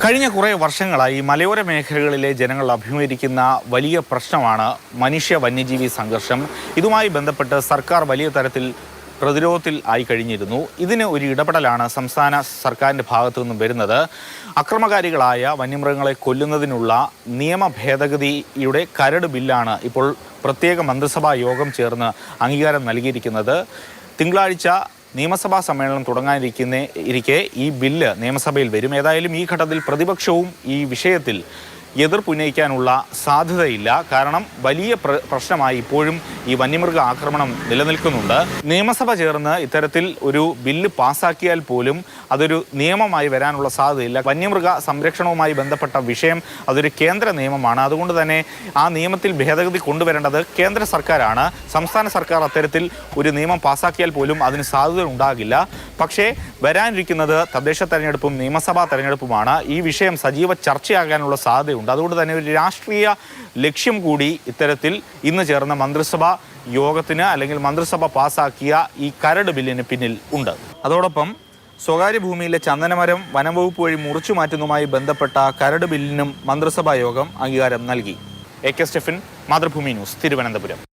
കഴിഞ്ഞ കുറേ വർഷങ്ങളായി മലയോര മേഖലകളിലെ ജനങ്ങൾ അഭിമുഖീകരിക്കുന്ന വലിയ പ്രശ്നമാണ് മനുഷ്യ വന്യജീവി സംഘർഷം. ഇതുമായി ബന്ധപ്പെട്ട് സർക്കാർ വലിയ തരത്തിൽ പ്രതിരോധത്തിൽ ആയി കഴിഞ്ഞിരുന്നു. ഇതിന് ഒരു ഇടപെടലാണ് സംസ്ഥാന സർക്കാരിൻ്റെ ഭാഗത്തു നിന്നും വരുന്നത്. അക്രമകാരികളായ വന്യമൃഗങ്ങളെ കൊല്ലുന്നതിനുള്ള നിയമ ഭേദഗതിയുടെ കരട് ബില്ലാണ് ഇപ്പോൾ പ്രത്യേക മന്ത്രിസഭാ യോഗം ചേർന്ന് അംഗീകാരം നൽകിയിരിക്കുന്നത്. തിങ്കളാഴ്ച നിയമസഭാ സമ്മേളനം തുടങ്ങാനിരിക്കെ ഈ ബില്ല് നിയമസഭയിൽ വരും. ഏതായാലും ഈ ഘട്ടത്തിൽ പ്രതിപക്ഷവും ഈ വിഷയത്തിൽ എതിർപ്പുന്നയിക്കാനുള്ള സാധ്യതയില്ല. കാരണം വലിയ പ്രശ്നമായി ഇപ്പോഴും ഈ വന്യമൃഗ ആക്രമണം നിലനിൽക്കുന്നുണ്ട്. നിയമസഭ ചേർന്ന് ഇത്തരത്തിൽ ഒരു ബില്ല് പാസ്സാക്കിയാൽ പോലും അതൊരു നിയമമായി വരാനുള്ള സാധ്യതയില്ല. വന്യമൃഗ സംരക്ഷണവുമായി ബന്ധപ്പെട്ട വിഷയം അതൊരു കേന്ദ്ര നിയമമാണ്. അതുകൊണ്ട് തന്നെ ആ നിയമത്തിൽ ഭേദഗതി കൊണ്ടുവരേണ്ടത് കേന്ദ്ര സർക്കാരാണ്. സംസ്ഥാന സർക്കാർ അത്തരത്തിൽ ഒരു നിയമം പാസ്സാക്കിയാൽ പോലും അതിന് സാധ്യത ഉണ്ടാകില്ല. പക്ഷേ വരാനിരിക്കുന്നത് തദ്ദേശ തെരഞ്ഞെടുപ്പും നിയമസഭാ തെരഞ്ഞെടുപ്പുമാണ്. ഈ വിഷയം സജീവ ചർച്ചയാകാനുള്ള സാധ്യത. അതുകൊണ്ട് തന്നെ ഒരു രാഷ്ട്രീയ ലക്ഷ്യം കൂടി ഇത്തരത്തിൽ ഇന്ന് ചേർന്ന മന്ത്രിസഭാ യോഗത്തിന് അല്ലെങ്കിൽ മന്ത്രിസഭ പാസാക്കിയ ഈ കരട് ബില്ലിന് പിന്നിൽ ഉണ്ട്. അതോടൊപ്പം സ്വകാര്യ ഭൂമിയിലെ ചന്ദനമരം വനംവകുപ്പ് വഴി മുറിച്ചു മാറ്റുന്നതുമായി ബന്ധപ്പെട്ട കരട് ബില്ലിനും മന്ത്രിസഭാ യോഗം അംഗീകാരം നൽകി. AK Stephin, Mathrubhumi news, Thiruvananthapuram.